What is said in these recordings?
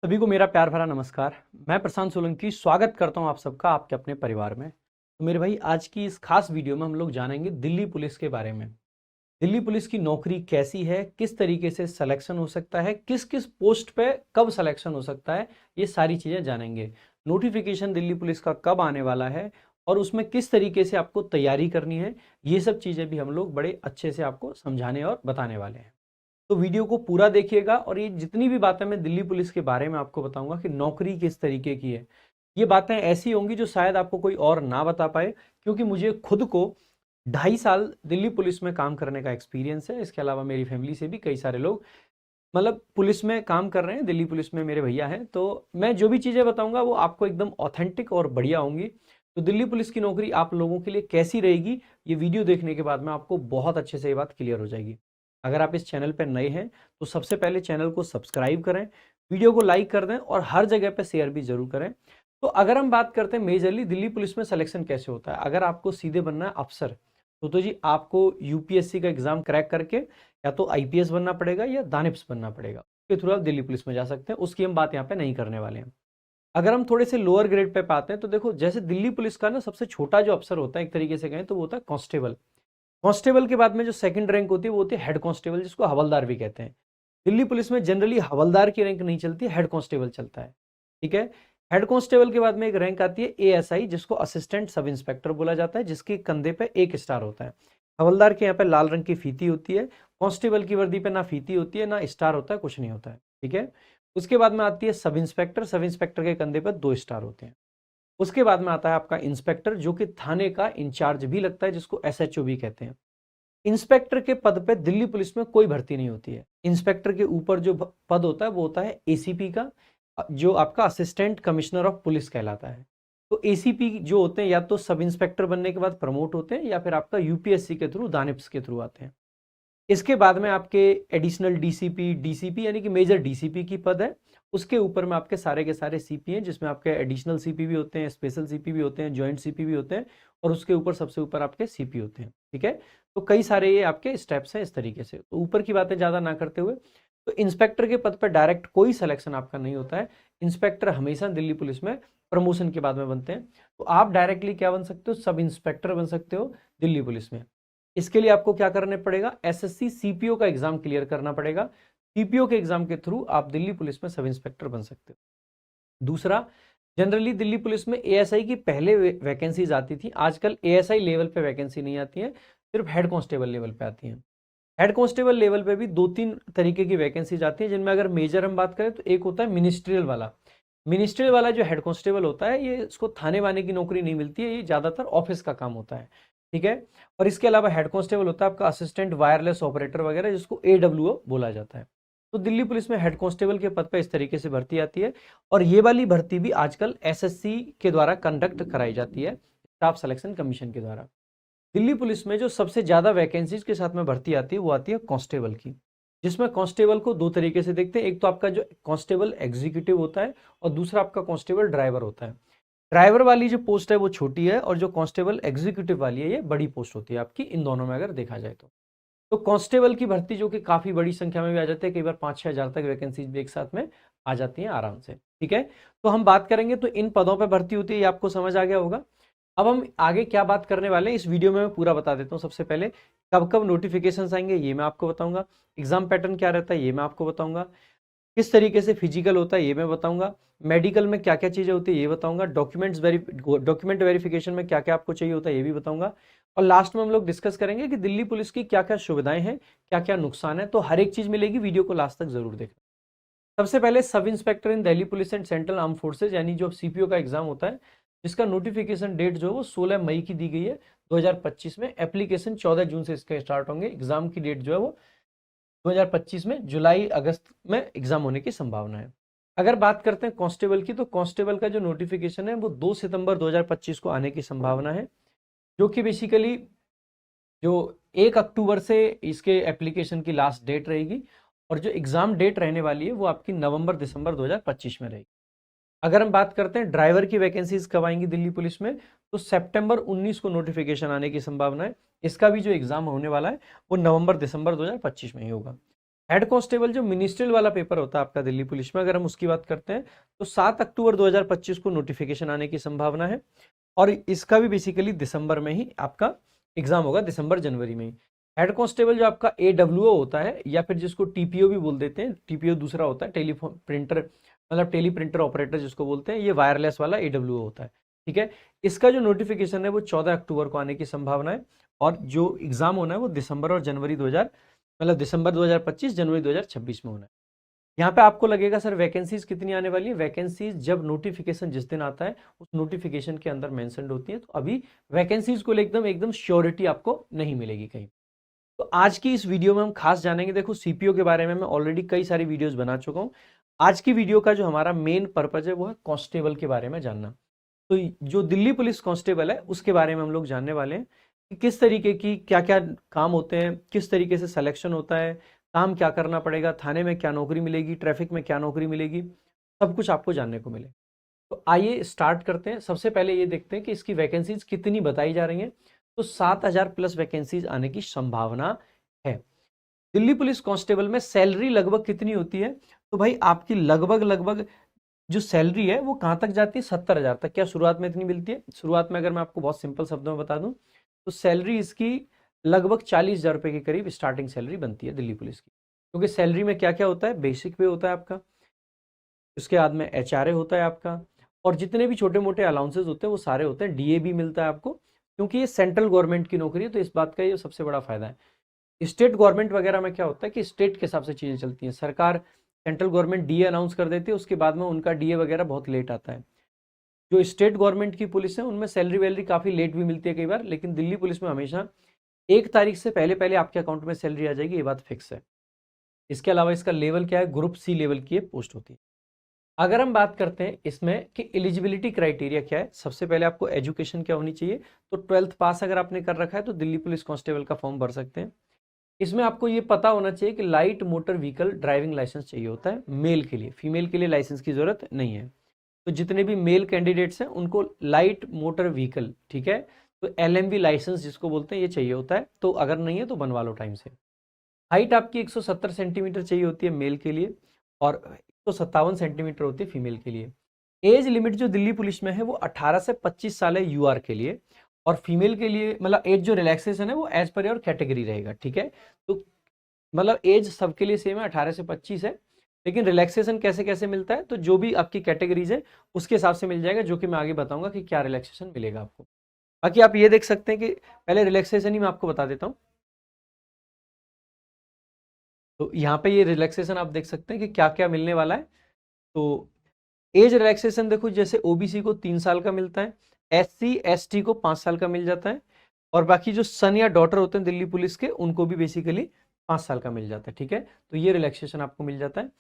सभी को मेरा प्यार भरा नमस्कार। मैं प्रशांत सोलंकी स्वागत करता हूं आप सबका आपके अपने परिवार में। तो मेरे भाई, आज की इस खास वीडियो में हम लोग जानेंगे दिल्ली पुलिस के बारे में। दिल्ली पुलिस की नौकरी कैसी है, किस तरीके से सिलेक्शन हो सकता है, किस किस पोस्ट पे कब सिलेक्शन हो सकता है, ये सारी चीज़ें जानेंगे। नोटिफिकेशन दिल्ली पुलिस का कब आने वाला है और उसमें किस तरीके से आपको तैयारी करनी है, ये सब चीज़ें भी हम लोग बड़े अच्छे से आपको समझाने और बताने वाले हैं। तो वीडियो को पूरा देखिएगा और ये जितनी भी बातें मैं दिल्ली पुलिस के बारे में आपको बताऊंगा कि नौकरी किस तरीके की है, ये बातें ऐसी होंगी जो शायद आपको कोई और ना बता पाए, क्योंकि मुझे खुद को 2.5 साल दिल्ली पुलिस में काम करने का एक्सपीरियंस है। इसके अलावा मेरी फैमिली से भी कई सारे लोग मतलब पुलिस में काम कर रहे हैं, दिल्ली पुलिस में मेरे भैया हैं। तो मैं जो भी चीज़ें बताऊंगा वो आपको एकदम ऑथेंटिक और बढ़िया होंगी। तो दिल्ली पुलिस की नौकरी आप लोगों के लिए कैसी रहेगी, ये वीडियो देखने के बाद में आपको बहुत अच्छे से ये बात क्लियर हो जाएगी। अगर आप इस चैनल पर नए हैं तो सबसे पहले चैनल को सब्सक्राइब करें, वीडियो को लाइक कर दें और हर जगह पर शेयर भी जरूर करें। तो अगर हम बात करते हैं मेजरली दिल्ली पुलिस में सिलेक्शन कैसे होता है, अगर आपको सीधे बनना है अफसर, तो जी आपको यूपीएससी का एग्जाम क्रैक करके या तो आईपीएस बनना पड़ेगा या दानिप्स बनना पड़ेगा। उसके थ्रू आप दिल्ली पुलिस में जा सकते हैं, उसकी हम बात यहाँ पे नहीं करने वाले हैं। अगर हम थोड़े से लोअर ग्रेड पे पाते हैं तो देखो, जैसे दिल्ली पुलिस का ना सबसे छोटा जो अफसर होता है एक तरीके से कहें तो वो होता है कांस्टेबल। कांस्टेबल के बाद में जो सेकंड रैंक होती है वो होती है हेड कांस्टेबल, जिसको हवलदार भी कहते हैं। दिल्ली पुलिस में जनरली हवलदार की रैंक नहीं चलती, हेड कांस्टेबल चलता है। ठीक है। हेड कांस्टेबल के बाद में एक रैंक आती है एएसआई, जिसको असिस्टेंट सब इंस्पेक्टर बोला जाता है, जिसके कंधे पे 1 स्टार होता है। हवलदार के यहाँ पे लाल रंग की फीती होती है, कांस्टेबल की वर्दी पे ना फीती होती है ना स्टार होता है, कुछ नहीं होता है। ठीक है। उसके बाद में आती है सब इंस्पेक्टर, सब इंस्पेक्टर के कंधे पर 2 स्टार होते हैं। उसके बाद में आता है आपका इंस्पेक्टर, जो कि थाने का इंचार्ज भी लगता है, जिसको एसएचओ भी कहते हैं। इंस्पेक्टर के पद पे दिल्ली पुलिस में कोई भर्ती नहीं होती है। इंस्पेक्टर के ऊपर जो पद होता है वो होता है एसीपी का, जो आपका असिस्टेंट कमिश्नर ऑफ पुलिस कहलाता है। तो एसीपी जो होते हैं या तो सब इंस्पेक्टर बनने के बाद प्रमोट होते हैं या फिर आपका यूपीएससी के थ्रू, दानिप्स के थ्रू आते हैं। इसके बाद में आपके एडिशनल डीसीपी, डीसीपी यानी कि मेजर डीसीपी की पद है। उसके ऊपर में आपके सारे के सारे सीपी हैं, जिसमें आपके एडिशनल सीपी भी होते हैं, स्पेशल सीपी भी होते हैं, ज्वाइंट सीपी भी होते हैं, और उसके ऊपर सबसे ऊपर आपके सीपी होते हैं। ठीक है। तो कई सारे ये आपके स्टेप्स हैं इस तरीके से। तो ऊपर की बातें ज़्यादा ना करते हुए, तो इंस्पेक्टर के पद पर डायरेक्ट कोई सिलेक्शन आपका नहीं होता है। इंस्पेक्टर हमेशा दिल्ली पुलिस में प्रमोशन के बाद में बनते हैं। तो आप डायरेक्टली क्या बन सकते हो, सब इंस्पेक्टर बन सकते हो दिल्ली पुलिस में। इसके लिए आपको क्या करना पड़ेगा, एसएससी सीपीओ का एग्जाम क्लियर करना पड़ेगा। सीपीओ के एग्जाम के थ्रू आप दिल्ली पुलिस में सब इंस्पेक्टर बन सकते हो। दूसरा, जनरली दिल्ली पुलिस में एएसआई की पहले वैकेंसीज आती थी, आजकल एएसआई लेवल पे वैकेंसी नहीं आती है, सिर्फ हेड कांस्टेबल लेवल पे आती हैं। हेड कांस्टेबल लेवल पे भी 2-3 तरीके की वैकेंसीज आती है, जिनमें अगर मेजर हम बात करें तो एक होता है मिनिस्ट्रियल वाला। मिनिस्ट्रियल वाला जो हेड कांस्टेबल होता है, ये इसको थाने वाने की नौकरी नहीं मिलती है, ये ज्यादातर ऑफिस का काम होता है। ठीक है। और इसके अलावा हेड कांस्टेबल होता है आपका असिस्टेंट वायरलेस ऑपरेटर वगैरह, जिसको एडब्ल्यूओ बोला जाता है। तो दिल्ली पुलिस में हेड कांस्टेबल के पद पर इस तरीके से भर्ती आती है। और ये वाली भर्ती भी आजकल एसएससी के द्वारा कंडक्ट कराई जाती है, स्टाफ सिलेक्शन कमीशन के द्वारा। दिल्ली पुलिस में जो सबसे ज्यादा वैकेंसीज के साथ में भर्ती आती है वो आती है कांस्टेबल की, जिसमें कांस्टेबल को 2 तरीके से देखते हैं। एक तो आपका जो कांस्टेबल एग्जीक्यूटिव होता है और दूसरा आपका कांस्टेबल ड्राइवर होता है। ड्राइवर वाली जो पोस्ट है वो छोटी है और जो कांस्टेबल एग्जीक्यूटिव वाली है ये बड़ी पोस्ट होती है आपकी, इन दोनों में अगर देखा जाए तो कांस्टेबल की भर्ती जो कि काफी बड़ी संख्या में भी आ जाती है, कई बार 5-6 हजार तक वैकेंसीज भी एक साथ में आ जाती हैं आराम से। ठीक है। तो हम बात करेंगे तो इन पदों पर भर्ती होती है, ये आपको समझ आ गया होगा। अब हम आगे क्या बात करने वाले हैं इस वीडियो में मैं पूरा बता देता हूँ। सबसे पहले कब कब नोटिफिकेशंस आएंगे ये मैं आपको बताऊंगा, एग्जाम पैटर्न क्या रहता है ये मैं आपको बताऊंगा, किस तरीके से फिजिकल होता है ये मैं बताऊंगा, मेडिकल में क्या क्या चीजें होती है ये बताऊंगा, डॉक्यूमेंट वेरिफिकेशन में क्या क्या आपको चाहिए होता है ये भी बताऊंगा, और लास्ट में हम लोग डिस्कस करेंगे कि दिल्ली पुलिस की क्या क्या सुविधाएं हैं, क्या क्या नुकसान है। तो हर एक चीज मिलेगी, वीडियो को लास्ट तक जरूर देखना। सबसे पहले sub inspector in Delhi police and central arm forces, यानी जो सीपीओ का एग्जाम होता है, जिसका नोटिफिकेशन डेट जो है वो 16 मई की दी गई है 2025 में। एप्लीकेशन 14 जून से इसके स्टार्ट होंगे। एग्जाम की डेट जो है वो 2025 में जुलाई अगस्त में एग्जाम होने की संभावना है। अगर बात करते हैं कांस्टेबल की, तो कांस्टेबल का जो नोटिफिकेशन है वो 2 सितंबर 2025 को आने की संभावना है, जो कि बेसिकली जो 1 अक्टूबर से इसके एप्लीकेशन की लास्ट डेट रहेगी, और जो एग्जाम डेट रहने वाली है वो आपकी नवंबर दिसंबर 2025 में रहेगी। अगर हम बात करते हैं ड्राइवर की वैकेंसीज कब आएंगी दिल्ली पुलिस में, तो सितंबर 19 को नोटिफिकेशन आने की संभावना है। इसका भी जो एग्जाम होने वाला है वो नवंबर दिसंबर 2025 में ही होगा। हेड कांस्टेबल जो मिनिस्ट्रियल वाला पेपर होता है आपका दिल्ली पुलिस में, अगर हम उसकी बात करते हैं तो 7 अक्टूबर 2025 को नोटिफिकेशन आने की संभावना है। और इसका भी बेसिकली दिसंबर में ही आपका एग्जाम होगा, दिसंबर जनवरी में ही। हेड कांस्टेबल जो आपका AWO होता है, या फिर जिसको TPO भी बोल देते हैं, TPO दूसरा होता है टेलीफोन प्रिंटर, मतलब टेली प्रिंटर ऑपरेटर जिसको बोलते हैं, ये वायरलेस वाला AWO होता है। ठीक है, इसका जो नोटिफिकेशन है वो 14 अक्टूबर को आने की संभावना है, और जो एग्जाम होना है वो दिसंबर और जनवरी 2000, मतलब दिसंबर 2025 जनवरी 2026 में होना है। यहाँ पे आपको लगेगा सर वैकेंसीज कितनी आने वाली है। वैकेंसीज जब नोटिफिकेशन जिस दिन आता है उस नोटिफिकेशन के अंदर मेंशन्ड होती है, तो अभी वैकेंसीज को एकदम एकदम श्योरिटी आपको नहीं मिलेगी कहीं। तो आज की इस वीडियो में हम खास जानेंगे, देखो सीपीओ के बारे में मैं ऑलरेडी कई सारी वीडियोस बना चुका हूँ। आज की वीडियो का जो हमारा मेन पर्पज है वो है कांस्टेबल के बारे में जानना। तो जो दिल्ली पुलिस कांस्टेबल है उसके बारे में हम लोग जानने वाले हैं कि किस तरीके की क्या क्या काम होते हैं, किस तरीके से सिलेक्शन होता है, काम क्या करना पड़ेगा, थाने में क्या नौकरी मिलेगी, ट्रैफिक में क्या नौकरी मिलेगी, सब कुछ आपको जानने को मिले। तो आइए स्टार्ट करते हैं। सबसे पहले ये देखते हैं कि इसकी वैकेंसीज कितनी बताई जा रही हैं। तो 7000 प्लस वैकेंसीज आने की संभावना है। दिल्ली पुलिस कांस्टेबल में सैलरी लगभग कितनी होती है? तो भाई आपकी लगभग लगभग जो सैलरी है वो कहाँ तक जाती है? 70,000 तक। क्या शुरुआत में इतनी मिलती है? शुरुआत में अगर मैं आपको बहुत सिंपल शब्दों में बता दूं तो सैलरी इसकी लगभग 40,000 रुपए के करीब स्टार्टिंग सैलरी बनती है दिल्ली पुलिस की। क्योंकि सैलरी में क्या क्या होता है? बेसिक पे होता है आपका, उसके बाद में HRA होता है आपका, और जितने भी छोटे मोटे अलाउंसेस होते हैं वो सारे होते हैं। DA भी मिलता है आपको, क्योंकि ये सेंट्रल गवर्नमेंट की नौकरी है, तो इस बात का ये सबसे बड़ा फायदा है। स्टेट गवर्नमेंट वगैरह में क्या होता है कि स्टेट के हिसाब से चीज़ें चलती हैं। सरकार, सेंट्रल गवर्नमेंट DA अनाउंस कर देती है, उसके बाद में उनका DA वगैरह बहुत लेट आता है। जो स्टेट गवर्नमेंट की पुलिस है उनमें सैलरी वैलरी काफ़ी लेट भी मिलती है कई बार, लेकिन दिल्ली पुलिस में हमेशा 1 तारीख से पहले पहले आपके अकाउंट में सैलरी आ जाएगी, ये बात फिक्स है। इसके अलावा इसका लेवल क्या है? ग्रुप C लेवल की ये पोस्ट होती है। अगर हम बात करते हैं इसमें कि एलिजिबिलिटी क्राइटेरिया क्या है, सबसे पहले आपको एजुकेशन क्या होनी चाहिए। तो 12th पास अगर आपने कर रखा है तो दिल्ली पुलिस कांस्टेबल का फॉर्म भर सकते हैं। इसमें आपको ये पता होना चाहिए कि light motor vehicle driving licence चाहिए होता है मेल के लिए, फीमेल के लिए लाइसेंस की जरूरत नहीं है। तो जितने भी मेल कैंडिडेट्स हैं उनको लाइट मोटर व्हीकल, ठीक है, तो LMV लाइसेंस जिसको बोलते हैं ये चाहिए होता है। तो अगर नहीं है तो बनवा लो टाइम से। हाइट आपकी 170 सेंटीमीटर चाहिए होती है मेल के लिए, और 157 सेंटीमीटर होती है फीमेल के लिए। एज लिमिट जो दिल्ली पुलिस में है वो 18 से 25 साल है UR के लिए, और फीमेल के लिए मतलब एज जो रिलैक्सेशन है वो एज पर योर कैटेगरी रहेगा। ठीक है, तो मतलब एज सबके लिए सेम है, 18 से 25 है, लेकिन रिलैक्सेशन कैसे कैसे मिलता है तो जो भी आपकी कैटेगरीज है उसके हिसाब से मिल जाएगा, जो कि मैं आगे बताऊंगा कि क्या रिलैक्सेशन मिलेगा आपको। बाकी आप ये देख सकते हैं कि पहले रिलैक्सेशन ही मैं आपको बता देता हूँ। तो यहाँ पे ये रिलैक्सेशन आप देख सकते हैं कि क्या क्या मिलने वाला है। तो एज रिलैक्सेशन देखो, जैसे OBC को 3 साल का मिलता है, SC ST को 5 साल का मिल जाता है, और बाकी जो सन या डॉटर होते हैं दिल्ली पुलिस के उनको भी बेसिकली 5 साल का मिल जाता है। ठीक है, तो ये रिलैक्सेशन आपको मिल जाता है।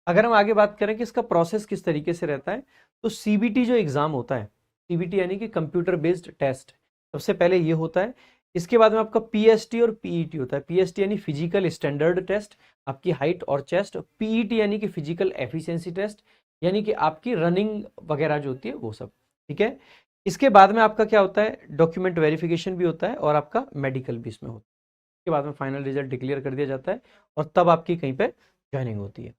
अगर हम आगे बात करें कि इसका प्रोसेस किस तरीके से रहता है, तो CBT जो एग्जाम होता है, CBT यानी कि कंप्यूटर बेस्ड टेस्ट, सबसे पहले ये होता है। इसके बाद में आपका PST और PET होता है। PST यानी फिजिकल स्टैंडर्ड टेस्ट, आपकी हाइट और चेस्ट। PET यानी कि फिजिकल एफिशिएंसी टेस्ट, यानी कि आपकी रनिंग वगैरह जो होती है वो सब। ठीक है, इसके बाद में आपका क्या होता है? डॉक्यूमेंट वेरिफिकेशन भी होता है, और आपका मेडिकल भी इसमें होता है। इसके बाद में फाइनल रिजल्ट डिक्लेयर कर दिया जाता है, और तब आपकी कहीं पे ज्वाइनिंग होती है।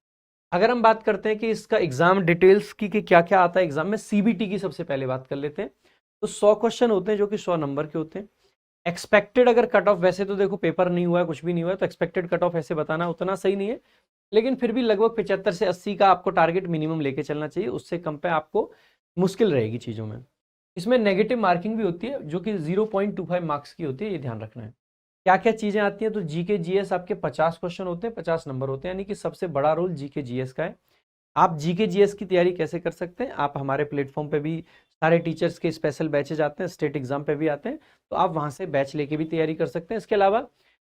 अगर हम बात करते हैं कि इसका एग्जाम डिटेल्स की कि क्या क्या आता है एग्जाम में, CBT की सबसे पहले बात कर लेते हैं। तो 100 क्वेश्चन होते हैं जो कि 100 नंबर के होते हैं। एक्सपेक्टेड अगर कट ऑफ, वैसे तो देखो पेपर नहीं हुआ है, कुछ भी नहीं हुआ है, तो एक्सपेक्टेड कट ऑफ ऐसे बताना उतना सही नहीं है, लेकिन फिर भी लगभग 75 से 80 का आपको टारगेट मिनिमम लेके चलना चाहिए। उससे कम पे आपको मुश्किल रहेगी चीज़ों में। इसमें नेगेटिव मार्किंग भी होती है जो कि 0.25 मार्क्स की होती है, ये ध्यान रखना है। क्या क्या चीज़ें आती हैं? तो GK GS आपके 50 क्वेश्चन होते हैं, 50 नंबर होते हैं, यानी कि सबसे बड़ा रोल GK GS का है। आप GK GS की तैयारी कैसे कर सकते हैं? आप हमारे प्लेटफॉर्म पे भी सारे टीचर्स के स्पेशल बैचेज आते हैं, स्टेट एग्जाम पे भी आते हैं, तो आप वहाँ से बैच लेके भी तैयारी कर सकते हैं। इसके अलावा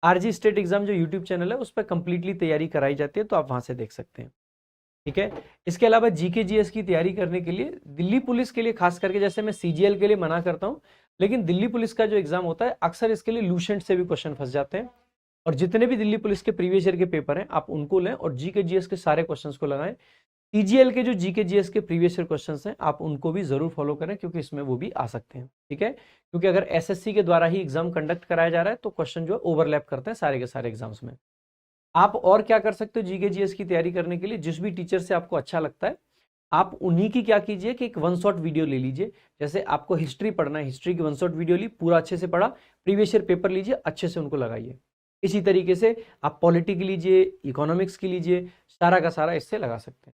RG स्टेट एग्जाम जो यूट्यूब चैनल है उस पर कंप्लीटली तैयारी कराई जाती है, तो आप वहाँ से देख सकते हैं। ठीक है, इसके अलावा GK GS की तैयारी करने के लिए दिल्ली पुलिस के लिए खास करके, जैसे मैं CGL के लिए मना करता हूँ, लेकिन दिल्ली पुलिस का जो एग्जाम होता है अक्सर इसके लिए लूसेंट से भी क्वेश्चन फंस जाते हैं। और जितने भी दिल्ली पुलिस के प्रीवियस ईयर के पेपर हैं आप उनको लें, और GK GS के सारे क्वेश्चंस को लगाएं। CGL के जो GK GS के प्रीवियस ईयर क्वेश्चंस हैं आप उनको भी जरूर फॉलो करें, क्योंकि इसमें वो भी आ सकते हैं। ठीक है, क्योंकि अगर SSC के द्वारा ही एग्जाम कंडक्ट कराया जा रहा है तो क्वेश्चन जो है ओवरलैप करते हैं सारे के सारे एग्जाम्स में। आप और क्या कर सकते हो जीके जीएस की तैयारी करने के लिए, जिस भी टीचर से आपको अच्छा लगता है आप उन्हीं की क्या कीजिए कि एक वन शॉट वीडियो ले लीजिए। जैसे आपको हिस्ट्री पढ़ना है, हिस्ट्री की वन शॉट वीडियो ली, पूरा अच्छे से पढ़ा, प्रीवियस ईयर पेपर लीजिए, अच्छे से उनको लगाइए। इसी तरीके से आप पॉलिटी की लीजिए, इकोनॉमिक्स की लीजिए, सारा का सारा इससे लगा सकते हैं।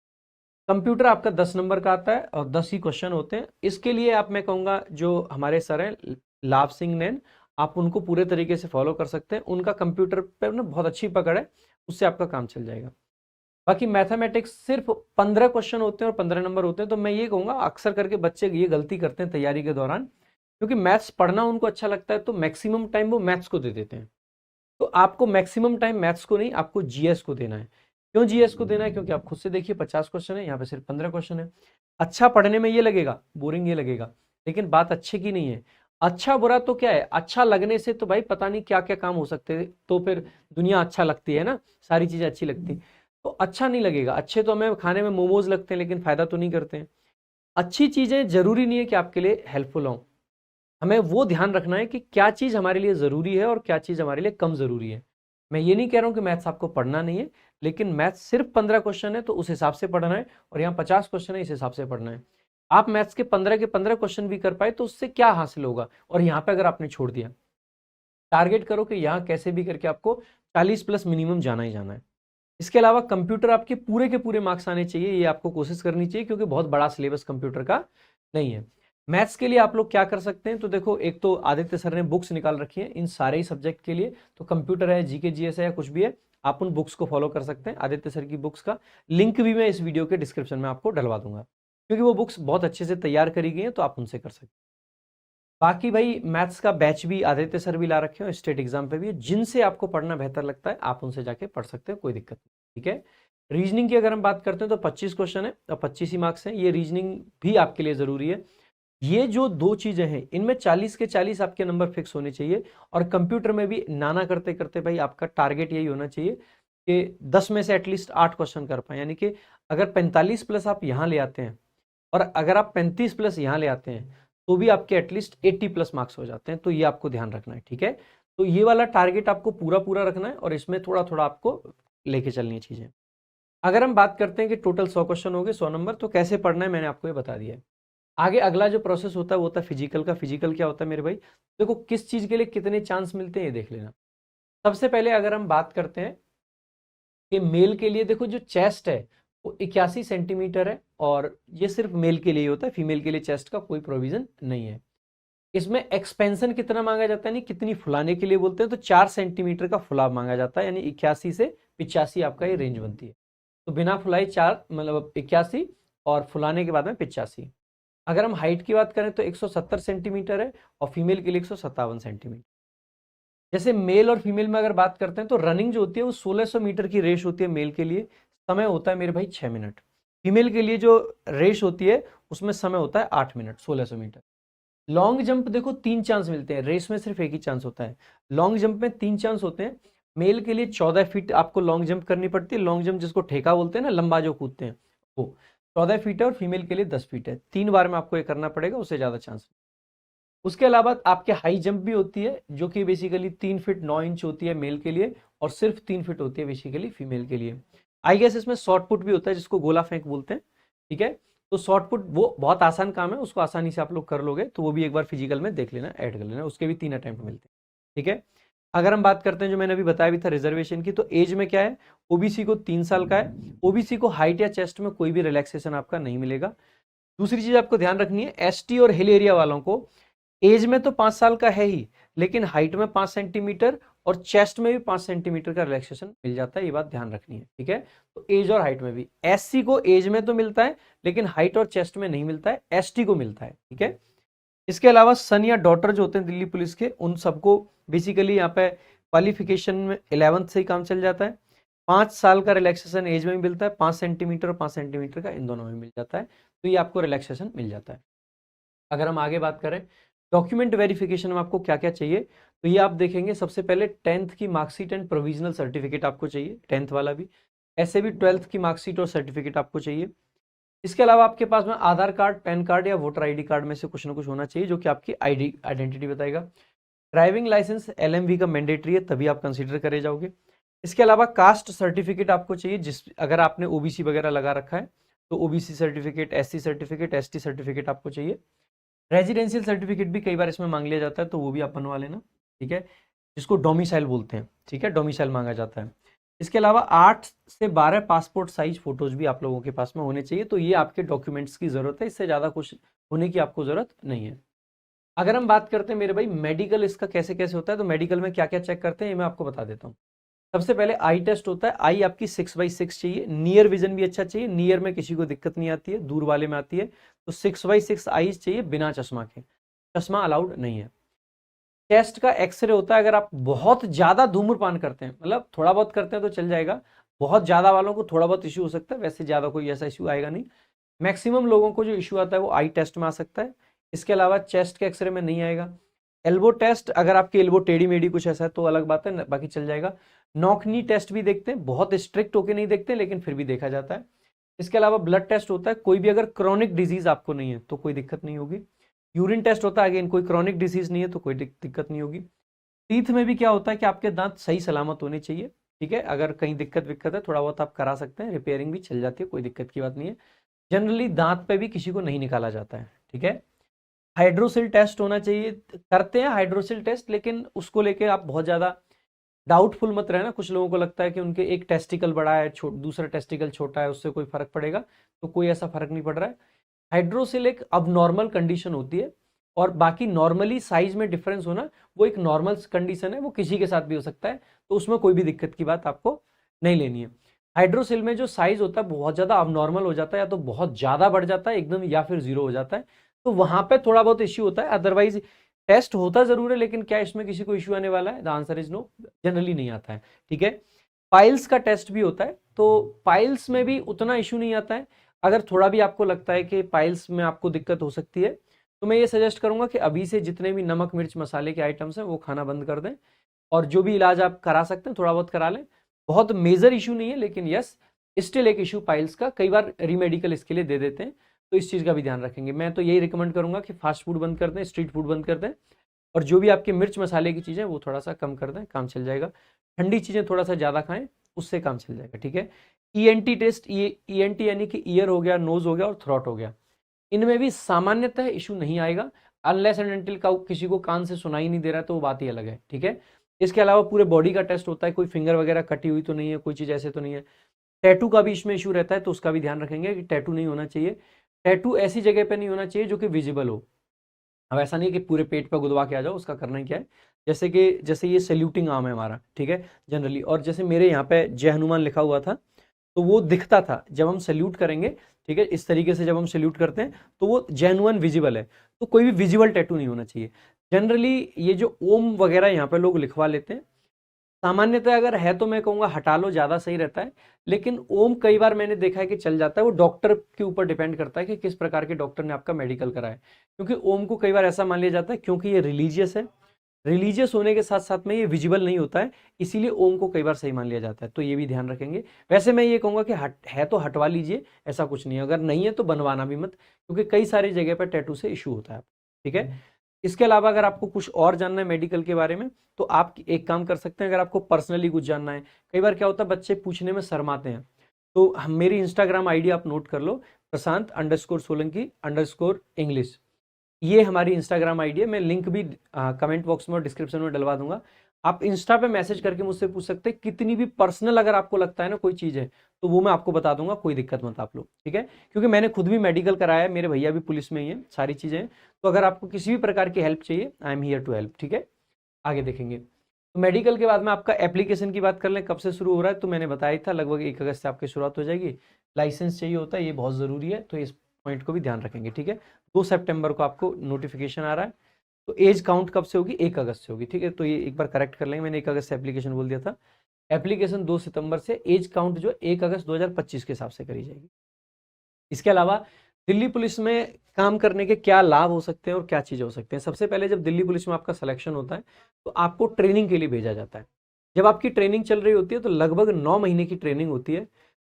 कंप्यूटर आपका 10 नंबर का आता है और 10 ही क्वेश्चन होते हैं। इसके लिए आप, मैं कहूँगा जो हमारे सर हैं लाभ सिंह नैन, आप उनको पूरे तरीके से फॉलो कर सकते हैं। उनका कंप्यूटर पर ना बहुत अच्छी पकड़ है, उससे आपका काम चल जाएगा। बाकी मैथमेटिक्स सिर्फ 15 क्वेश्चन होते हैं और 15 नंबर होते हैं। तो मैं ये कहूँगा अक्सर करके बच्चे ये गलती करते हैं तैयारी के दौरान, क्योंकि मैथ्स पढ़ना उनको अच्छा लगता है तो मैक्सिमम टाइम वो मैथ्स को दे देते हैं। तो आपको मैक्सिमम टाइम मैथ्स को नहीं, आपको जीएस को देना है। क्यों जीएस को देना है? क्योंकि आप खुद से देखिए 50 क्वेश्चन है, यहाँ पे सिर्फ 15 क्वेश्चन है। अच्छा पढ़ने में ये लगेगा, बोरिंग ये लगेगा, लेकिन बात अच्छे की नहीं है। अच्छा बुरा तो क्या है, अच्छा लगने से तो भाई पता नहीं क्या क्या काम हो सकते हैं, तो फिर दुनिया अच्छा लगती है ना, सारी चीजें अच्छी लगती। तो अच्छा नहीं लगेगा। अच्छे तो हमें खाने में मोमोज लगते हैं, लेकिन फायदा तो नहीं करते हैं। अच्छी चीजें जरूरी नहीं है कि आपके लिए हेल्पफुल हों। हमें वो ध्यान रखना है कि क्या चीज हमारे लिए जरूरी है और क्या चीज हमारे लिए कम जरूरी है। मैं ये नहीं कह रहा हूं कि मैथ्स आपको पढ़ना नहीं है, लेकिन मैथ्स सिर्फ 15 क्वेश्चन है तो उस हिसाब से पढ़ना है, और यहाँ 50 क्वेश्चन है इस हिसाब से पढ़ना है। आप मैथ्स के 15 क्वेश्चन भी कर पाए तो उससे क्या हासिल होगा, और यहाँ पे अगर आपने छोड़ दिया, टारगेट करो कि यहाँ कैसे भी करके आपको 40 प्लस मिनिमम जाना ही जाना है। इसके अलावा कंप्यूटर आपके पूरे के पूरे मार्क्स आने चाहिए, ये आपको कोशिश करनी चाहिए, क्योंकि बहुत बड़ा सिलेबस कंप्यूटर का नहीं है। मैथ्स के लिए आप लोग क्या कर सकते हैं, तो देखो एक तो आदित्य सर ने बुक्स निकाल रखी है इन सारे ही सब्जेक्ट के लिए, तो कंप्यूटर है, जीके जीएस है या कुछ भी है, आप उन बुक्स को फॉलो कर सकते हैं। आदित्य सर की बुक्स का लिंक भी मैं इस वीडियो के डिस्क्रिप्शन में आपको डलवा दूंगा, क्योंकि वो बुक्स बहुत अच्छे से तैयार करी गई हैं, तो आप उनसे कर सकते हैं। बाकी भाई मैथ्स का बैच भी आदित्य सर भी ला रखे हो, स्टेट एग्जाम पे भी है, जिनसे आपको पढ़ना बेहतर लगता है आप उनसे जाके पढ़ सकते हो, कोई दिक्कत नहीं। ठीक है। रीजनिंग की अगर हम बात करते हैं तो 25 क्वेश्चन है और 25 ही मार्क्स हैं। ये रीजनिंग भी आपके लिए जरूरी है। ये जो दो चीजें हैं इनमें 40 के 40 आपके नंबर फिक्स होने चाहिए। और कंप्यूटर में भी नाना करते करते भाई आपका टारगेट यही होना चाहिए कि 10 में से एटलीस्ट 8 क्वेश्चन कर पाए। यानी कि अगर 45 प्लस आप यहाँ ले आते हैं और अगर आप 35 प्लस यहाँ ले आते हैं तो भी आपके एटलीस्ट 80 प्लस मार्क्स हो जाते हैं। तो ये आपको ध्यान रखना है। ठीक है। तो ये वाला टारगेट आपको पूरा पूरा रखना है और इसमें थोड़ा थोड़ा आपको लेके चलनी है चीजें। अगर हम बात करते हैं कि टोटल 100 क्वेश्चन हो गए, 100 नंबर, तो कैसे पढ़ना है मैंने आपको ये बता दिया है। आगे अगला जो प्रोसेस होता है वो होता है फिजिकल का। फिजिकल क्या होता है मेरे भाई, देखो किस चीज के लिए कितने चांस मिलते हैं ये देख लेना। सबसे पहले अगर हम बात करते हैं कि मेल के लिए, देखो जो चेस्ट है वो 81 सेंटीमीटर है, और ये सिर्फ मेल के लिए ही होता है, फीमेल के लिए चेस्ट का कोई प्रोविजन नहीं है। इसमें एक्सपेंशन कितना मांगा जाता है, नहीं कितनी फुलाने के लिए बोलते हैं, तो 4 सेंटीमीटर का फुलाव मांगा जाता है, यानी 81 से 85 आपका ये रेंज बनती है। तो बिना फुलाई 4 मतलब 81 और फुलाने के बाद में 85। अगर हम हाइट की बात करें तो 170 सेंटीमीटर है और फीमेल के लिए 157 सेंटीमीटर। जैसे मेल और फीमेल में अगर बात करते हैं तो रनिंग जो होती है वो 1600 मीटर की रेस होती है मेल के लिए, समय होता है मेरे भाई 6 मिनट। फीमेल के लिए जो रेस होती है उसमें समय होता है 8 मिनट 1600 मीटर। लॉन्ग जंप देखो 3 चांस मिलते हैं, रेस में सिर्फ एक ही चांस होता है। लॉन्ग जंप में 3 चांस होते हैं। मेल के लिए 14 फीट आपको लॉन्ग जंप करनी पड़ती है। लॉन्ग जंप जिसको ठेका बोलते हैं ना, लंबा जो कूदते हैं, वो 14 फीट है, और फीमेल के लिए 10 फीट है। 3 बार में आपको ये करना पड़ेगा, उससे ज्यादा चांस। उसके अलावा आपके हाई जंप भी होती है, जो कि बेसिकली 3 फीट 9 इंच होती है मेल के लिए, और सिर्फ 3 फीट होती है बेसिकली फीमेल के लिए। आई गेस इसमें शॉर्ट पुट भी होता है, जिसको गोला फेंक बोलते हैं। ठीक है। तो शॉर्ट पुट वो बहुत आसान काम है, उसको आसानी से आप लोग कर लोगे, तो वो भी एक बार फिजिकल में देख लेना, ऐड कर लेना, उसके भी 3 अटेम्प्ट मिलते हैं। ठीक है। अगर हम बात करते हैं जो मैंने अभी बताया भी था रिजर्वेशन की, तो एज में क्या है, ओबीसी को 3 साल का है। ओबीसी को हाइट या चेस्ट में कोई भी रिलैक्सेशन आपका नहीं मिलेगा। दूसरी चीज आपको ध्यान रखनी है, एसटी और हिल एरिया वालों को एज में तो 5 साल का है ही, लेकिन हाइट में 5 सेंटीमीटर और चेस्ट में भी 5 सेंटीमीटर का रिलैक्सेशन मिल जाता है, ये बात ध्यान रखनी है। ठीक है। तो एज और हाइट में भी एससी को एज में तो मिलता है, लेकिन हाइट और चेस्ट में नहीं मिलता है, एसटी को मिलता है। ठीक है। इसके अलावा सन या डॉटर जो होते हैं दिल्ली पुलिस के, उन सबको बेसिकली यहाँ पे क्वालिफिकेशन में 11th से ही काम चल जाता है। 5 साल का रिलैक्सेशन एज में भी मिलता है, 5 सेंटीमीटर और 5 सेंटीमीटर का इन दोनों में मिल जाता है, तो ये आपको रिलैक्सेशन मिल जाता है। अगर हम आगे बात करें डॉक्यूमेंट वेरिफिकेशन में आपको क्या क्या चाहिए, तो ये आप देखेंगे सबसे पहले 10th की मार्कशीट एंड प्रोविजनल सर्टिफिकेट आपको चाहिए, 10th वाला भी। ऐसे भी 12th की मार्कशीट और सर्टिफिकेट आपको चाहिए। इसके अलावा आपके पास में आधार कार्ड, पैन कार्ड या वोटर आईडी कार्ड में से कुछ ना कुछ होना चाहिए, जो कि आपकी आइडेंटिटी बताएगा। ड्राइविंग लाइसेंस एलएमवी का मैंडेटरी है, तभी आप कंसीडर करे जाओगे। इसके अलावा कास्ट सर्टिफिकेट आपको चाहिए, जिस अगर आपने ओबीसी वगैरह लगा रखा है तो OBC certificate, SC certificate, ST certificate आपको चाहिए। रेजिडेंशियल सर्टिफिकेट भी कई बार इसमें मांग लिया जाता है, तो वो भी आप बनवा लेना, ठीक है, जिसको डोमिसाइल बोलते हैं, ठीक है, डोमिसाइल मांगा जाता है। इसके अलावा 8 से 12 पासपोर्ट साइज फोटोज भी आप लोगों के पास में होने चाहिए। तो ये आपके डॉक्यूमेंट्स की जरूरत है, इससे ज़्यादा कुछ होने की आपको जरूरत नहीं है। अगर हम बात करते हैं मेरे भाई मेडिकल इसका कैसे कैसे होता है, तो मेडिकल में क्या क्या चेक करते हैं ये मैं आपको बता देता हूँ। सबसे पहले आई टेस्ट होता है। आई आपकी 6/6 चाहिए, नियर विजन भी अच्छा चाहिए, नियर में किसी को दिक्कत नहीं आती है, दूर वाले में आती है, तो 6/6 आईज चाहिए बिना चश्मा के, चश्मा अलाउड नहीं है। चेस्ट का एक्सरे होता है। अगर आप बहुत ज्यादा धूम्रपान करते हैं, मतलब थोड़ा बहुत करते हैं तो चल जाएगा, बहुत ज्यादा वालों को थोड़ा बहुत इश्यू हो सकता है, वैसे ज्यादा कोई ऐसा इश्यू आएगा नहीं। मैक्सिमम लोगों को जो इश्यू आता है वो आई टेस्ट में आ सकता है, इसके अलावा चेस्ट के एक्सरे में नहीं आएगा। एल्बो टेस्ट, अगर आपकी एल्बो टेढ़ी मेढ़ी कुछ ऐसा है तो अलग बात है, बाकी चल जाएगा। नॉकनी टेस्ट भी देखते हैं, बहुत स्ट्रिक्ट होके नहीं देखते लेकिन फिर भी देखा जाता है। इसके अलावा ब्लड टेस्ट होता है, कोई भी अगर क्रॉनिक डिजीज आपको नहीं है तो कोई दिक्कत नहीं होगी। यूरिन टेस्ट होता है, अगेन कोई क्रॉनिक डिजीज नहीं है तो कोई दिक्कत नहीं होगी। टीथ में भी क्या होता है कि आपके दांत सही सलामत होने चाहिए, ठीक है, अगर कहीं दिक्कत विक्कत है थोड़ा बहुत आप करा सकते हैं, रिपेयरिंग भी चल जाती है, कोई दिक्कत की बात नहीं है। जनरली दांत पे भी किसी को नहीं निकाला जाता है, ठीक है। हाइड्रोसिल टेस्ट होना चाहिए, करते हैं हाइड्रोसिल टेस्ट, लेकिन उसको लेके आप बहुत ज्यादा डाउटफुल मत रहना। कुछ लोगों को लगता है कि उनके एक टेस्टिकल बड़ा है, दूसरा टेस्टिकल छोटा है, उससे कोई फर्क पड़ेगा, तो कोई ऐसा फर्क नहीं पड़ रहा है। हाइड्रोसिल एक अबनॉर्मल कंडीशन होती है, और बाकी नॉर्मली साइज में डिफरेंस होना वो एक नॉर्मल कंडीशन है, वो किसी के साथ भी हो सकता है, तो उसमें कोई भी दिक्कत की बात आपको नहीं लेनी है। हाइड्रोसिल में जो साइज होता है बहुत ज्यादा अबनॉर्मल हो जाता है, या तो बहुत ज्यादा बढ़ जाता है एकदम, या फिर जीरो हो जाता है, तो वहां पे थोड़ा बहुत इश्यू होता है। अदरवाइज टेस्ट होता जरूर है, लेकिन क्या इसमें किसी को इश्यू आने वाला है? The answer is no, generally नहीं आता है, ठीक है। पाइल्स का टेस्ट भी होता है, तो पाइल्स में भी उतना इश्यू नहीं आता है। अगर थोड़ा भी आपको लगता है कि पाइल्स में आपको दिक्कत हो सकती है, तो मैं ये सजेस्ट करूंगा कि अभी से जितने भी नमक मिर्च मसाले के आइटम्स हैं वो खाना बंद कर दें, और जो भी इलाज आप करा सकते हैं थोड़ा बहुत करा लें। बहुत मेजर इशू नहीं है, लेकिन यस स्टिल एक इशू पाइल्स का, कई बार रीमेडिकल इसके लिए दे देते हैं, तो इस चीज़ का भी ध्यान रखेंगे। मैं तो यही रिकमेंड करूंगा कि फास्ट फूड बंद कर दें, स्ट्रीट फूड बंद कर दें, और जो भी आपके मिर्च मसाले की चीज़ें वो थोड़ा सा कम कर दें, काम चल जाएगा। ठंडी चीज़ें थोड़ा सा ज़्यादा खाएं, उससे काम चल जाएगा, ठीक है। ईएनटी टेस्ट, ईएनटी यानी कि ईयर हो गया, नोज हो गया और थ्रोट हो गया, इनमें भी सामान्यतः इशू नहीं आएगा, अनलेस एंड अनटिल का किसी को कान से सुनाई नहीं दे रहा है तो वो बात ही अलग है, ठीक है। इसके अलावा पूरे बॉडी का टेस्ट होता है, कोई फिंगर वगैरह कटी हुई तो नहीं है, कोई चीज़ ऐसे तो नहीं है। टैटू का भी इसमें इशू रहता है, तो उसका भी ध्यान रखेंगे कि टैटू नहीं होना चाहिए। टैटू ऐसी जगह पे नहीं होना चाहिए जो कि विजिबल हो। अब ऐसा नहीं है कि पूरे पेट पे गुदवा के आ जाओ, उसका करना ही क्या है, जैसे ये सैल्यूटिंग आर्म है हमारा, ठीक है, जनरली, और जैसे मेरे यहाँ पे जय हनुमान लिखा हुआ था, तो वो दिखता था जब हम सैल्यूट करेंगे, ठीक है, इस तरीके से जब हम सैल्यूट करते हैं तो वो जेन्युइन विजिबल है, तो कोई भी विजिबल टैटू नहीं होना चाहिए। जनरली ये जो ओम वगैरह यहाँ पे लोग लिखवा लेते हैं, सामान्यतः अगर है तो मैं कहूँगा हटा लो, ज़्यादा सही रहता है। लेकिन ओम कई बार मैंने देखा है कि चल जाता है, वो डॉक्टर के ऊपर डिपेंड करता है कि किस प्रकार के डॉक्टर ने आपका मेडिकल कराया है, क्योंकि ओम को कई बार ऐसा मान लिया जाता है क्योंकि ये रिलीजियस है, रिलीजियस होने के साथ साथ में ये विजिबल नहीं होता है, इसीलिए ओम को कई बार सही मान लिया जाता है, तो ये भी ध्यान रखेंगे। वैसे मैं ये कहूँगा कि है तो हटवा लीजिए, ऐसा कुछ नहीं है, अगर नहीं है तो बनवाना भी मत, क्योंकि कई सारी जगह पर टैटू से इशू होता है, ठीक है। इसके अलावा अगर आपको कुछ और जानना है मेडिकल के बारे में, तो आप एक काम कर सकते हैं, अगर आपको पर्सनली कुछ जानना है, कई बार क्या होता है बच्चे पूछने में शर्माते हैं, तो हम मेरी इंस्टाग्राम आईडी आप नोट कर लो, प्रशांत_सोलंकी_इंग्लिश, ये हमारी इंस्टाग्राम आईडी है। मैं लिंक भी कमेंट बॉक्स में और डिस्क्रिप्शन में डलवा दूंगा। आप इंस्टा पे मैसेज करके मुझसे पूछ सकते हैं, कितनी भी पर्सनल अगर आपको लगता है ना कोई चीज़ है, तो वो मैं आपको बता दूंगा, कोई दिक्कत मत आप लोग, ठीक है, क्योंकि मैंने खुद भी मेडिकल कराया है, मेरे भैया भी पुलिस में ही है, सारी चीज़ें हैं, तो अगर आपको किसी भी प्रकार की हेल्प चाहिए, I am here to help, ठीक है। आगे देखेंगे, तो मेडिकल के बाद में आपका एप्लीकेशन की बात कर लें, कब से शुरू हो रहा है, तो मैंने बताया था लगभग 1 अगस्त से आपकी शुरुआत हो जाएगी। लाइसेंस चाहिए होता है, ये बहुत ज़रूरी है, तो इस पॉइंट को भी ध्यान रखेंगे, ठीक है। 2 सितंबर को आपको नोटिफिकेशन आ रहा है, तो एज काउंट कब से होगी? 1 अगस्त से होगी, ठीक है, तो ये एक बार करेक्ट कर लेंगे, मैंने 1 अगस्त से एप्लीकेशन बोल दिया था। एप्लीकेशन 2 सितंबर से, एज काउंट जो 1 अगस्त 2025 के हिसाब से करी जाएगी। इसके अलावा दिल्ली पुलिस में काम करने के क्या लाभ हो सकते हैं और क्या चीज़ें हो सकते हैं। सबसे पहले जब दिल्ली पुलिस में आपका सिलेक्शन होता है तो आपको ट्रेनिंग के लिए भेजा जाता है। जब आपकी ट्रेनिंग चल रही होती है तो लगभग 9 महीने की ट्रेनिंग होती है,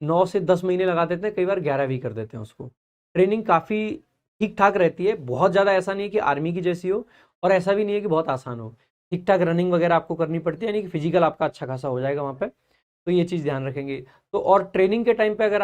9 से 10 महीने लगा देते हैं, कई बार 11 भी कर देते हैं उसको। ट्रेनिंग काफ़ी ठीक ठाक रहती है, बहुत ज़्यादा ऐसा नहीं है कि आर्मी की जैसी हो, और ऐसा भी नहीं है कि बहुत आसान हो। ठीक ठाक रनिंग वगैरह आपको करनी पड़ती है, यानी कि फिजिकल आपका अच्छा खासा हो जाएगा वहाँ पर। तो ये चीज़ ध्यान रखेंगे। तो और ट्रेनिंग के टाइम पे अगर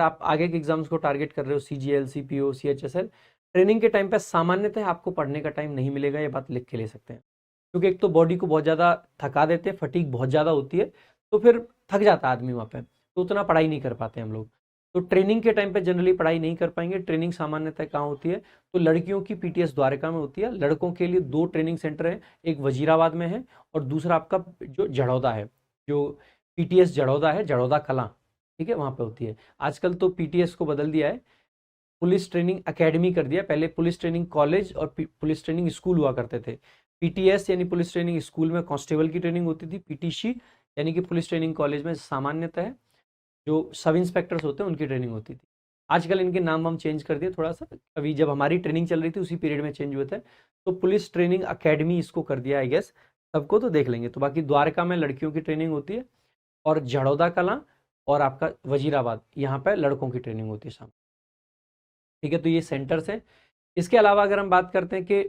आप आगे के एग्जाम्स को टारगेट कर रहे हो, सीजीएल, सीपीओ, सीएचएसएल, ट्रेनिंग के टाइम पे सामान्यतः आपको पढ़ने का टाइम नहीं मिलेगा, ये बात लिख के ले सकते हैं। क्योंकि एक तो बॉडी को बहुत ज़्यादा थका देते हैं, फटीग बहुत ज़्यादा होती है, तो फिर थक जाता है आदमी वहाँ पे, तो उतना पढ़ाई नहीं कर पाते हम लोग। तो ट्रेनिंग के टाइम पे जनरली पढ़ाई नहीं कर पाएंगे। ट्रेनिंग सामान्यतः कहाँ होती है, तो लड़कियों की पीटीएस द्वारका में होती है। लड़कों के लिए 2 ट्रेनिंग सेंटर हैं, एक वजीराबाद में है और दूसरा आपका जो जड़ौदा है, जो पीटीएस जड़ौदा है, जड़ौदा कलां, ठीक है, वहाँ पे होती है। आजकल तो पीटीएस को बदल दिया है, पुलिस ट्रेनिंग एकेडमी कर दिया। पहले पुलिस ट्रेनिंग कॉलेज और पुलिस ट्रेनिंग स्कूल हुआ करते थे। पीटीएस यानी पुलिस ट्रेनिंग स्कूल में कांस्टेबल की ट्रेनिंग होती थी। पीटीसी यानी कि पुलिस ट्रेनिंग कॉलेज में सामान्यतः जो सब इंस्पेक्टर्स होते हैं उनकी ट्रेनिंग होती थी। आजकल इनके नाम हम चेंज कर दिए थोड़ा सा, अभी जब हमारी ट्रेनिंग चल रही थी उसी पीरियड में चेंज हुए थे, तो पुलिस ट्रेनिंग अकेडमी इसको कर दिया आई गेस। सबको तो देख लेंगे। तो बाकी द्वारका में लड़कियों की ट्रेनिंग होती है और झड़ौदा कलां और आपका वजीराबाद, यहाँ पे लड़कों की ट्रेनिंग होती है सामने, ठीक है। तो ये सेंटर्स हैं। इसके अलावा अगर हम बात करते हैं कि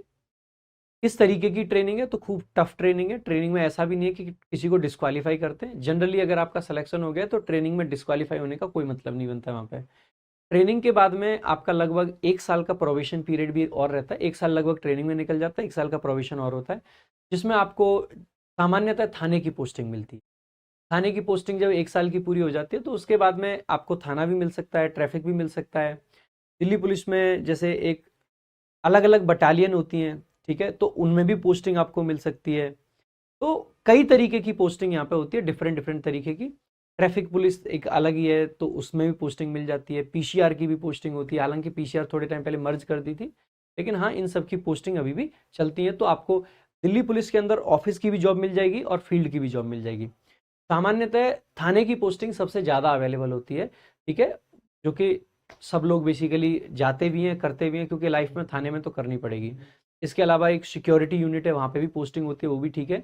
किस तरीके की ट्रेनिंग है, तो खूब टफ ट्रेनिंग है। ट्रेनिंग में ऐसा भी नहीं है कि किसी को डिस्क्वालीफाई करते हैं। जनरली अगर आपका सिलेक्शन हो गया तो ट्रेनिंग में डिस्क्वालीफाई होने का कोई मतलब नहीं बनता है वहाँ पे। ट्रेनिंग के बाद में आपका लगभग 1 साल का प्रोबेशन पीरियड भी और रहता है। 1 साल लगभग ट्रेनिंग में निकल जाता है, 1 साल का प्रोबेशन और होता है, जिसमें आपको सामान्यतः थाने की पोस्टिंग मिलती है। थाने की पोस्टिंग जब 1 साल की पूरी हो जाती है तो उसके बाद में आपको थाना भी मिल सकता है, ट्रैफिक भी मिल सकता है। दिल्ली पुलिस में जैसे एक अलग-अलग बटालियन होती हैं, ठीक है? तो उनमें भी पोस्टिंग आपको मिल सकती है। तो कई तरीके की पोस्टिंग यहाँ पे होती है, डिफरेंट तरीके की। ट्रैफिक पुलिस एक अलग ही है, तो उसमें भी पोस्टिंग मिल जाती है। पीसीआर की भी पोस्टिंग होती है, हालांकि पीसीआर थोड़े टाइम पहले मर्ज कर दी थी, लेकिन हाँ, इन सब की पोस्टिंग अभी भी चलती है। तो आपको दिल्ली पुलिस के अंदर ऑफिस की भी जॉब मिल जाएगी और फील्ड की भी जॉब मिल जाएगी। सामान्यतः थाने की पोस्टिंग सबसे ज़्यादा अवेलेबल होती है, ठीक है, जो कि सब लोग बेसिकली जाते भी हैं, करते भी हैं, क्योंकि लाइफ में थाने में तो करनी पड़ेगी। इसके अलावा एक सिक्योरिटी यूनिट है, वहाँ पे भी पोस्टिंग होती है, वो भी ठीक है।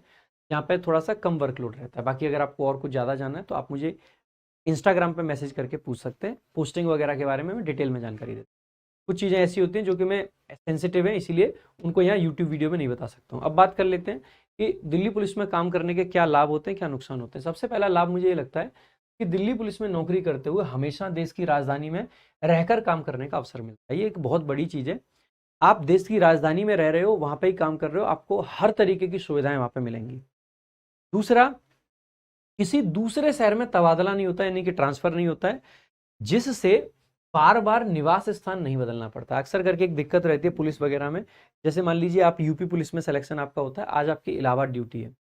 यहाँ पे थोड़ा सा कम वर्कलोड रहता है। बाकी अगर आपको और कुछ ज़्यादा जानना है तो आप मुझे इंस्टाग्राम पे मैसेज करके पूछ सकते हैं। पोस्टिंग वगैरह के बारे में मैं डिटेल में जानकारी देता हूँ। कुछ चीज़ें ऐसी होती हैं जो कि मैं सेंसिटिव है, इसीलिए उनको यहाँ यूट्यूब वीडियो में नहीं बता सकता हूँ। अब बात कर लेते हैं कि दिल्ली पुलिस में काम करने के क्या लाभ होते हैं, क्या नुकसान होते हैं। सबसे पहला लाभ मुझे ये लगता है कि दिल्ली पुलिस में नौकरी करते हुए हमेशा देश की राजधानी में रहकर काम करने का अवसर मिलता है। ये एक बहुत बड़ी चीज़ है। आप देश की राजधानी में रह रहे हो, वहाँ पे ही काम कर रहे हो, आपको हर तरीके की सुविधाएं वहाँ पे मिलेंगी। दूसरा, किसी दूसरे शहर में तबादला नहीं होता, यानी कि ट्रांसफर नहीं होता है, जिससे बार बार निवास स्थान नहीं बदलना पड़ता। अक्सर करके एक दिक्कत रहती है पुलिस वगैरह में, जैसे मान लीजिए आप यूपी पुलिस में सिलेक्शन आपका होता है, आज आपकी इलाहाबाद ड्यूटी है,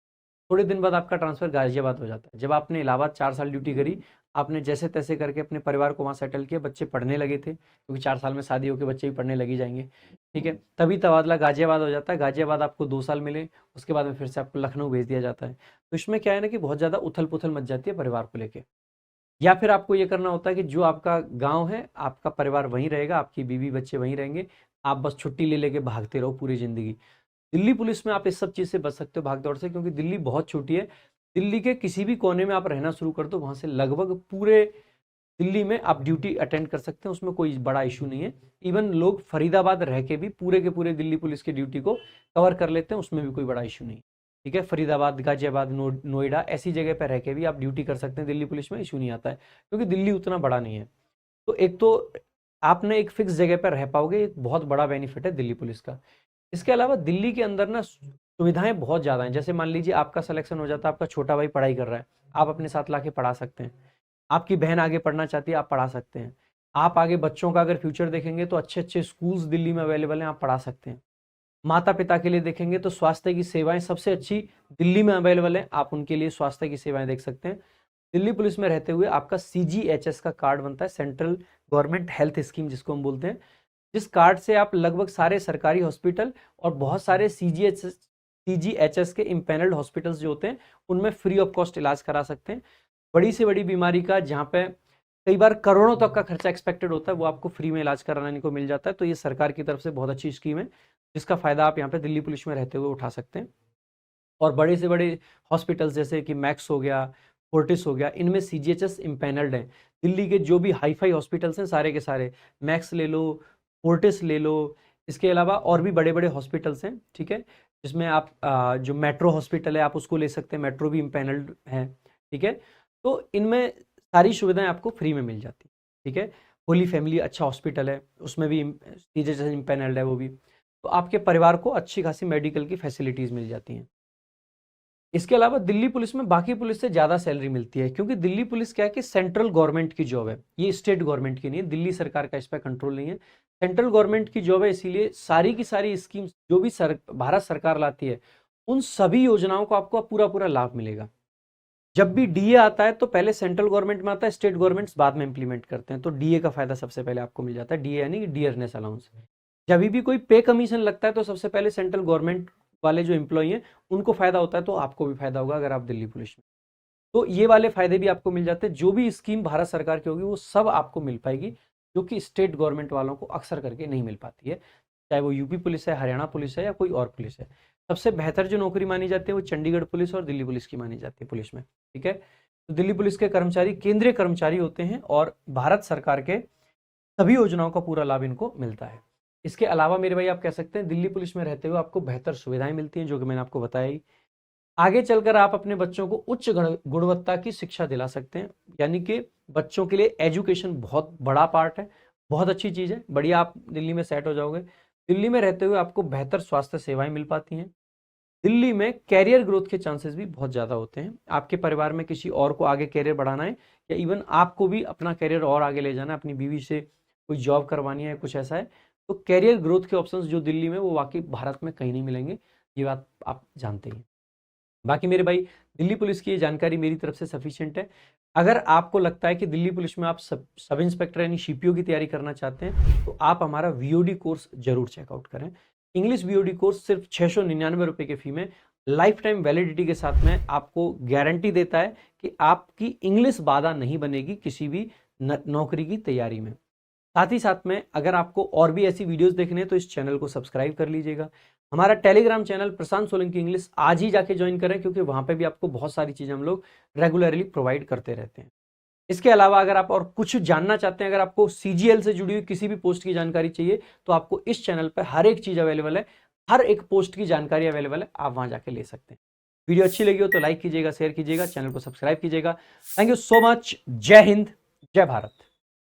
थोड़े दिन बाद आपका ट्रांसफर गाजियाबाद हो जाता है। जब आपने इलाहाबाद 4 साल ड्यूटी करी, आपने जैसे तैसे करके अपने परिवार को वहाँ सेटल किया, बच्चे पढ़ने लगे थे, क्योंकि 4 साल में शादी होकर बच्चे भी पढ़ने लगी जाएंगे, ठीक है, तभी तबादला गाजियाबाद हो जाता है। गाजियाबाद आपको 2 साल मिले, उसके बाद में फिर से आपको लखनऊ भेज दिया जाता है। तो इसमें क्या है ना कि बहुत ज़्यादा उथल पुथल मच जाती है परिवार को लेकर। या फिर आपको ये करना होता है कि जो आपका गाँव है, आपका परिवार वहीं रहेगा, आपकी बीवी बच्चे वहीं रहेंगे, आप बस छुट्टी ले लेके भागते रहो पूरी ज़िंदगी। दिल्ली पुलिस में आप इस सब चीज़ से बच सकते हो, भाग-दौड़ से, क्योंकि दिल्ली बहुत छोटी है। दिल्ली के किसी भी कोने में आप रहना शुरू कर दो, वहाँ से लगभग पूरे दिल्ली में आप ड्यूटी अटेंड कर सकते हैं, उसमें कोई बड़ा इश्यू नहीं है। इवन लोग फरीदाबाद रह के भी पूरे के पूरे दिल्ली पुलिस की ड्यूटी को कवर कर लेते हैं, उसमें भी कोई बड़ा इश्यू नहीं है, ठीक है। फरीदाबाद, गाजियाबाद, नोएडा ऐसी जगह पर रह के भी आप ड्यूटी कर सकते हैं दिल्ली पुलिस में, इश्यू नहीं आता है, क्योंकि दिल्ली उतना बड़ा नहीं है। तो एक तो आपने एक फिक्स जगह पर रह पाओगे, एक बहुत बड़ा बेनिफिट है दिल्ली पुलिस का। इसके अलावा दिल्ली के अंदर ना सुविधाएं बहुत ज़्यादा हैं। जैसे मान लीजिए आपका सिलेक्शन हो जाता है, आपका छोटा भाई पढ़ाई कर रहा है, आप अपने साथ लाके पढ़ा सकते हैं। आपकी बहन आगे पढ़ना चाहती है, आप पढ़ा सकते हैं। आप आगे बच्चों का अगर फ्यूचर देखेंगे तो अच्छे-अच्छे स्कूल्स दिल्ली में अवेलेबल हैं, आप पढ़ा सकते हैं। माता-पिता के लिए देखेंगे तो स्वास्थ्य की सेवाएँ सबसे अच्छी दिल्ली में अवेलेबल हैं, आप उनके लिए स्वास्थ्य की सेवाएँ देख सकते हैं। दिल्ली पुलिस में रहते हुए आपका सीजीएचएस का कार्ड बनता है, सेंट्रल गवर्नमेंट हेल्थ स्कीम जिसको हम बोलते हैं। जिस कार्ड से आप लगभग सारे सरकारी हॉस्पिटल और बहुत सारे सीजीएचएस के इम्पैनल्ड हॉस्पिटल्स जो होते हैं, उनमें फ्री ऑफ कॉस्ट इलाज करा सकते हैं। बड़ी से बड़ी बीमारी का, जहाँ पे कई बार करोड़ों तक का खर्चा एक्सपेक्टेड होता है, वो आपको फ्री में इलाज कराने को मिल जाता है। तो ये सरकार की तरफ से बहुत अच्छी स्कीम है, जिसका फ़ायदा आप यहाँ पे दिल्ली पुलिस में रहते हुए उठा सकते हैं। और बड़े से बड़े हॉस्पिटल्स जैसे कि मैक्स हो गया, फोर्टिस हो गया, इनमें सीजीएचएस इम्पैनल्ड हैं। दिल्ली के जो भी हाई-फाई हॉस्पिटल्स हैं, सारे के सारे, मैक्स ले लो, फोर्टिस ले लो, इसके अलावा और भी बड़े-बड़े हॉस्पिटल्स हैं, ठीक है? जिसमें आप जो मेट्रो हॉस्पिटल है, आप उसको ले सकते हैं, मेट्रो भी इम्पैनल्ड है, ठीक है? तो इनमें सारी सुविधाएं आपको फ्री में मिल जाती हैं, ठीक है। होली फैमिली अच्छा हॉस्पिटल है, उसमें भी सीजे जैसे इम्पैनल्ड है वो भी, तो आपके परिवार को अच्छी खासी मेडिकल की फैसिलिटीज़ मिल जाती हैं। इसके अलावा दिल्ली पुलिस में बाकी पुलिस से ज़्यादा सैलरी मिलती है, क्योंकि दिल्ली पुलिस क्या है कि सेंट्रल गवर्नमेंट की जॉब है, ये स्टेट गवर्नमेंट की नहीं है, दिल्ली सरकार का इस पर कंट्रोल नहीं है, सेंट्रल गवर्नमेंट की जॉब है, इसीलिए सारी की सारी स्कीम्स जो भी भारत सरकार लाती है उन सभी योजनाओं को आपको पूरा पूरा लाभ मिलेगा। जब भी डीए आता है तो पहले सेंट्रल गवर्नमेंट में आता है, स्टेट गवर्नमेंट्स बाद में इंप्लीमेंट करते हैं, तो डीए का फायदा सबसे पहले आपको मिल जाता है। डीए यानी कि डियरनेस अलाउंस। जब भी कोई पे कमीशन लगता है तो सबसे पहले सेंट्रल गवर्नमेंट वाले जो एम्प्लॉई हैं उनको फायदा होता है, तो आपको भी फायदा होगा अगर आप दिल्ली पुलिस में, तो ये वाले फायदे भी आपको मिल जाते हैं। जो भी स्कीम भारत सरकार की होगी वो सब आपको मिल पाएगी, जो कि स्टेट गवर्नमेंट वालों को अक्सर करके नहीं मिल पाती है, चाहे वो यूपी पुलिस है, हरियाणा पुलिस है या कोई और पुलिस है। सबसे बेहतर जो नौकरी मानी जाती है वो चंडीगढ़ पुलिस और दिल्ली पुलिस की मानी जाती है पुलिस में, ठीक है। तो दिल्ली पुलिस के कर्मचारी केंद्रीय कर्मचारी होते हैं और भारत सरकार के सभी योजनाओं का पूरा लाभ इनको मिलता है। इसके अलावा मेरे भाई आप कह सकते हैं दिल्ली पुलिस में रहते हुए आपको बेहतर सुविधाएं मिलती हैं, जो कि मैंने आपको बताई। आगे चलकर आप अपने बच्चों को उच्च गुणवत्ता की शिक्षा दिला सकते हैं, यानी कि बच्चों के लिए एजुकेशन बहुत बड़ा पार्ट है, बहुत अच्छी चीज़ है, बढ़िया आप दिल्ली में सेट हो जाओगे। दिल्ली में रहते हुए आपको बेहतर स्वास्थ्य सेवाएं मिल पाती हैं। दिल्ली में कैरियर ग्रोथ के चांसेस भी बहुत ज़्यादा होते हैं। आपके परिवार में किसी और को आगे कैरियर बढ़ाना है या इवन आपको भी अपना कैरियर और आगे ले जाना है, अपनी बीवी से कोई जॉब करवानी है, कुछ ऐसा है, तो कैरियर ग्रोथ के ऑप्शंस जो दिल्ली में वो वाकई भारत में कहीं नहीं मिलेंगे, ये बात आप जानते हैं। बाकी मेरे भाई दिल्ली पुलिस की ये जानकारी मेरी तरफ से सफिशिएंट है। अगर आपको लगता है कि दिल्ली पुलिस में आप सब इंस्पेक्टर यानी सीपीओ की तैयारी करना चाहते हैं तो आप हमारा वीओडी कोर्स जरूर चेकआउट करें। इंग्लिश वीओडी कोर्स सिर्फ 699 रुपये की फी में लाइफ टाइम वैलिडिटी के साथ में आपको गारंटी देता है कि आपकी इंग्लिश बाधा नहीं बनेगी किसी भी नौकरी की तैयारी में। साथ ही साथ में अगर आपको और भी ऐसी वीडियोस देखने हैं तो इस चैनल को सब्सक्राइब कर लीजिएगा। हमारा टेलीग्राम चैनल प्रशांत सोलंकी इंग्लिश आज ही जाके ज्वाइन करें, क्योंकि वहां पे भी आपको बहुत सारी चीजें हम लोग रेगुलरली प्रोवाइड करते रहते हैं। इसके अलावा अगर आप और कुछ जानना चाहते हैं, अगर आपको सीजीएल से जुड़ी हुई किसी भी पोस्ट की जानकारी चाहिए तो आपको इस चैनल पर हर एक चीज अवेलेबल है, हर एक पोस्ट की जानकारी अवेलेबल है, आप वहां जाके ले सकते हैं। वीडियो अच्छी लगी हो तो लाइक कीजिएगा, शेयर कीजिएगा, चैनल को सब्सक्राइब कीजिएगा। Thank you so much. जय हिंद, जय भारत।